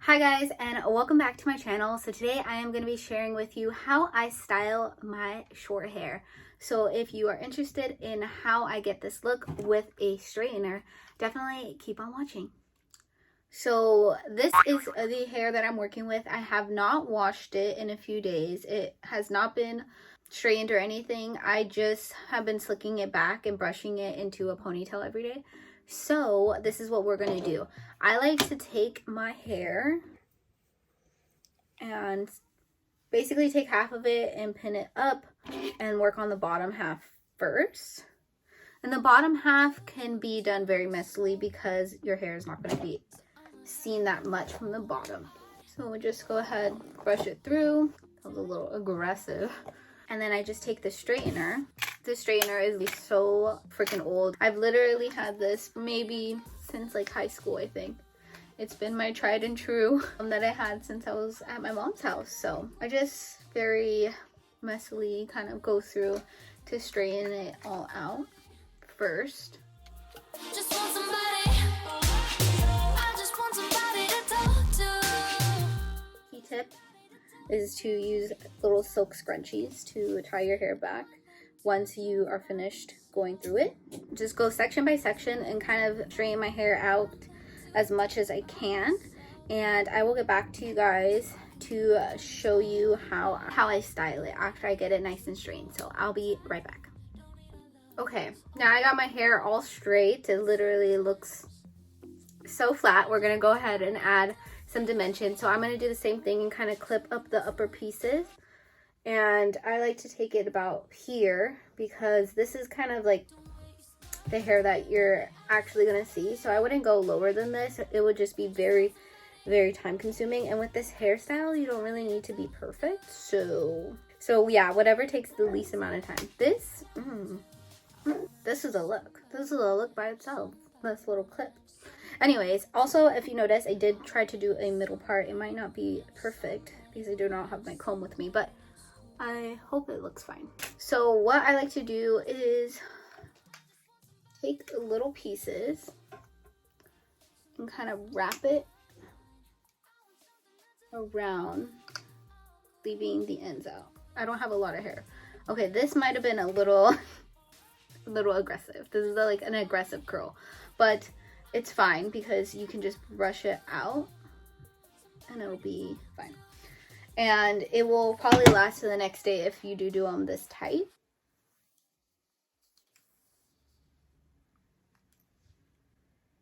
Hi guys, and welcome back to my channel. So today I am going to be sharing with you how I style my short hair. So if you are interested in how I get this look with a straightener, definitely keep on watching. So this is the hair that I'm working with. I have not washed it in a few days. It has not been straightened or anything. I just have been slicking it back and brushing it into a ponytail every day. So this is what we're going to do. I like to take my hair and basically take half of it and pin it up and work on the bottom half first. And the bottom half can be done very messily because your hair is not going to be seen that much from the bottom. So we'll just go ahead, brush it through. That was a little aggressive. And then I just take the straightener. This straightener is so freaking old. I've literally had this maybe since like high school, I think. It's been my tried and true that I had since I was at my mom's house. So I just very messily kind of go through to straighten it all out first. Just want somebody. I just want somebody to talk to. Key tip is to use little silk scrunchies to tie your hair back once you are finished going through it. Just go section by section and kind of straighten my hair out as much as I can, and I will get back to you guys to show you how I style it after I get it nice and straightened. So I'll be right back. Okay, now I got my hair all straight. It literally looks so flat. We're gonna go ahead and add some dimension. So I'm gonna do the same thing and kind of clip up the upper pieces. And I like to take it about here because this is kind of like the hair that you're actually gonna see. So I wouldn't go lower than this. It would just be very, very time consuming. And with this hairstyle, you don't really need to be perfect. So yeah, whatever takes the least amount of time. This is a look. This is a look by itself. This little clip. Anyways, also if you notice, I did try to do a middle part. It might not be perfect because I do not have my comb with me, but I hope it looks fine. So what I like to do is take little pieces and kind of wrap it around, leaving the ends out. I don't have a lot of hair. Okay, this might have been a little aggressive. This is like an aggressive curl, but it's fine because you can just brush it out and it'll be fine. And it will probably last to the next day if you do them this tight.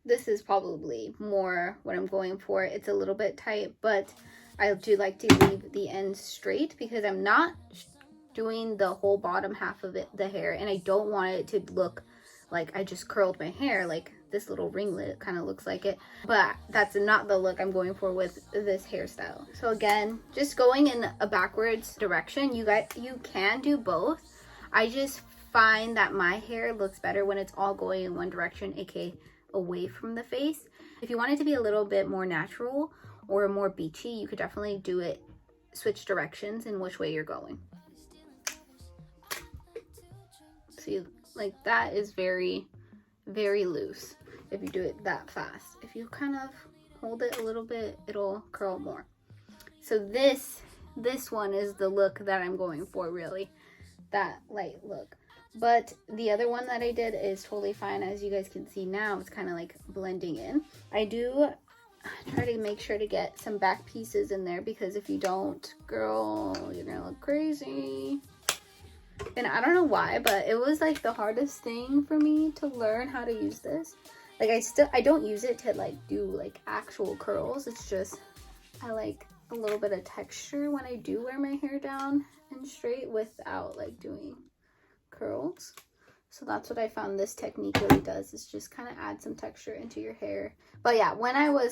This is probably more what I'm going for. It's a little bit tight, but I do like to leave the ends straight because I'm not doing the whole bottom half of it, the hair, and I don't want it to look like I just curled my hair. Like this little ringlet kind of looks like it, but that's not the look I'm going for with this hairstyle. So again, just going in a backwards direction. You can do both. I just find that my hair looks better when it's all going in one direction, aka away from the face. If you want it to be a little bit more natural or more beachy, you could definitely do it, switch directions in which way you're going. See, like that is very, very loose if you do it that fast. If you kind of hold it a little bit, it'll curl more. So this one is the look that I'm going for, really, that light look. But the other one that I did is totally fine. As you guys can see now, it's kind of like blending in. I do try to make sure to get some back pieces in there because if you don't, girl, you're gonna look crazy. And I don't know why, but it was like the hardest thing for me to learn how to use this. Like I don't use it to like do like actual curls. It's just I like a little bit of texture when I do wear my hair down and straight without like doing curls. So that's what I found this technique really does, is just kind of add some texture into your hair. But yeah, when I was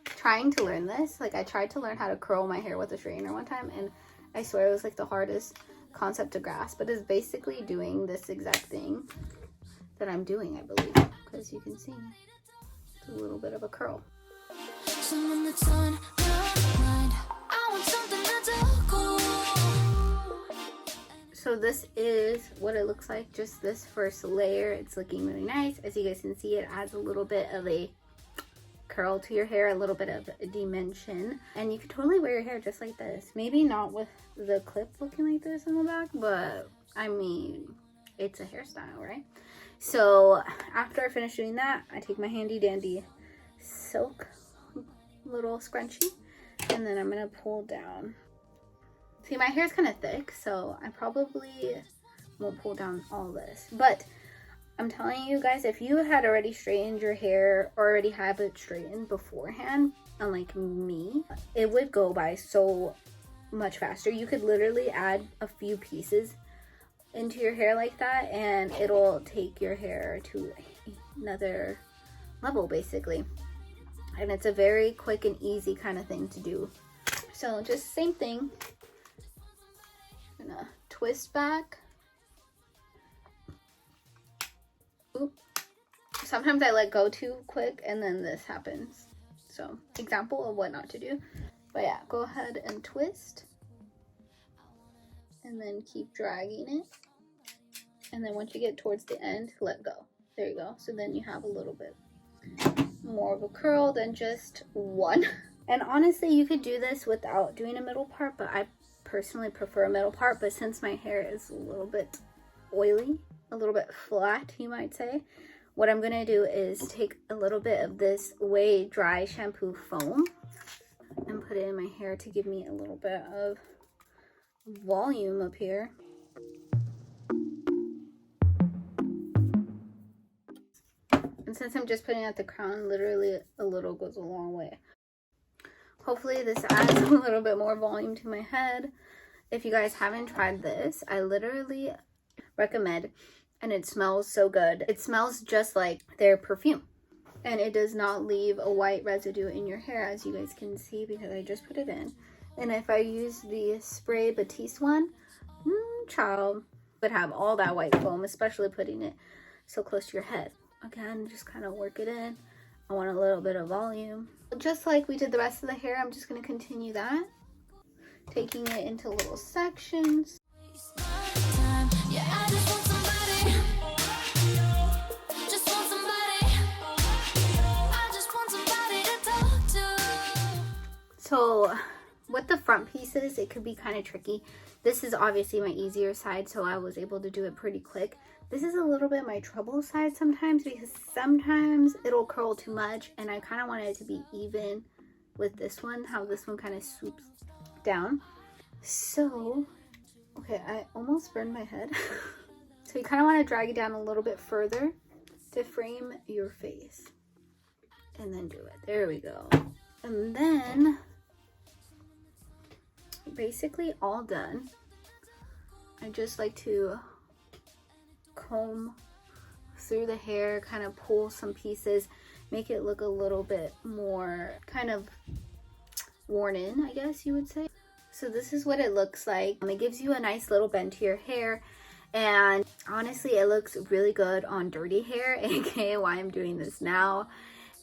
trying to learn this, like I tried to learn how to curl my hair with a straightener one time, and I swear it was like the hardest concept to grasp. But it's basically doing this exact thing that I'm doing, I believe, because you can see it's a little bit of a curl. Someone that's on your mind. I want something that's cool. So this is what it looks like, just this first layer. It's looking really nice. As you guys can see, it adds a little bit of a curl to your hair, a little bit of dimension. And you could totally wear your hair just like this. Maybe not with the clip looking like this in the back, but I mean, it's a hairstyle, right? So after I finish doing that, I take my handy dandy silk little scrunchie, and then I'm gonna pull down. See, my hair is kind of thick, so I probably won't pull down all this, but I'm telling you guys, if you had already straightened your hair or already have it straightened beforehand, unlike me, it would go by so much faster. You could literally add a few pieces into your hair like that, and it'll take your hair to another level basically. And it's a very quick and easy kind of thing to do. So just same thing. I'm gonna twist back. Oop. Sometimes I let go too quick and then this happens. So example of what not to do. But yeah, go ahead and twist. And then keep dragging it. And then once you get towards the end, let go. There you go. So then you have a little bit more of a curl than just one. And honestly, you could do this without doing a middle part, but I personally prefer a middle part. But since my hair is a little bit oily, a little bit flat, you might say, what I'm gonna do is take a little bit of this Way Dry shampoo foam and put it in my hair to give me a little bit of volume up here. And since I'm just putting it at the crown, literally a little goes a long way. Hopefully this adds a little bit more volume to my head. If you guys haven't tried this, I literally recommend, and it smells so good. It smells just like their perfume, and it does not leave a white residue in your hair, as you guys can see, because I just put it in. And if I use the spray Batiste one, child, would have all that white foam, especially putting it so close to your head. Again, just kind of work it in. I want a little bit of volume. Just like we did the rest of the hair, I'm just going to continue that, taking it into little sections. So with the front pieces, it could be kind of tricky. This is obviously my easier side, so I was able to do it pretty quick. This is a little bit my trouble side sometimes, because sometimes it'll curl too much, and I kind of want it to be even with this one, how this one kind of swoops down. So, okay, I almost burned my head. So you kind of want to drag it down a little bit further to frame your face. And then do it. There we go. And then, basically all done. I just like to comb through the hair, kind of pull some pieces, make it look a little bit more kind of worn in, I guess you would say. So this is what it looks like. It gives you a nice little bend to your hair, and honestly it looks really good on dirty hair, aka why I'm doing this now.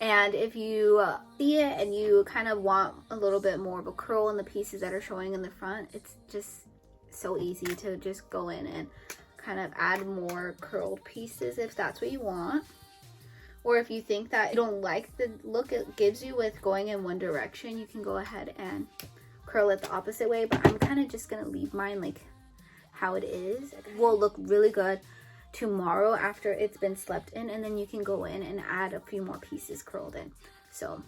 And if you see it and you kind of want a little bit more of a curl in the pieces that are showing in the front, it's just so easy to just go in and kind of add more curled pieces if that's what you want. Or if you think that you don't like the look it gives you with going in one direction, you can go ahead and curl it the opposite way. But I'm kind of just gonna leave mine like how it is. It will look really good tomorrow after it's been slept in, and then you can go in and add a few more pieces curled in. So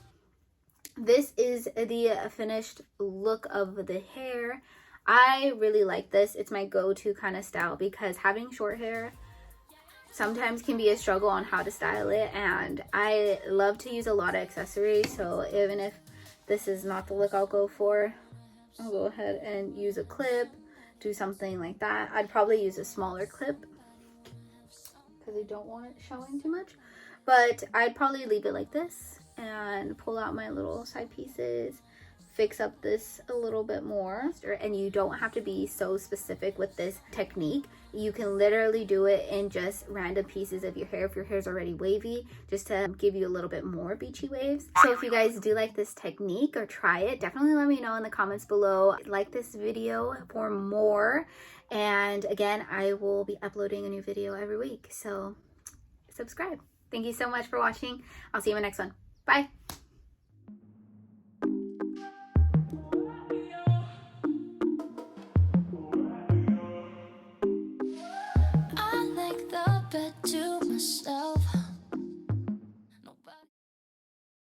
this is the finished look of the hair. I really like this. It's my go-to kind of style, because having short hair sometimes can be a struggle on how to style it, and I love to use a lot of accessories. So even if this is not the look I'll go for, I'll go ahead and use a clip, do something like that. I'd probably use a smaller clip because I don't want it showing too much, but I'd probably leave it like this and pull out my little side pieces, fix up this a little bit more. And you don't have to be so specific with this technique. You can literally do it in just random pieces of your hair if your hair's already wavy, just to give you a little bit more beachy waves. So if you guys do like this technique or try it, definitely let me know in the comments below. Like this video for more, and again, I will be uploading a new video every week, so subscribe. Thank you so much for watching. I'll see you in my next one. Bye. myself.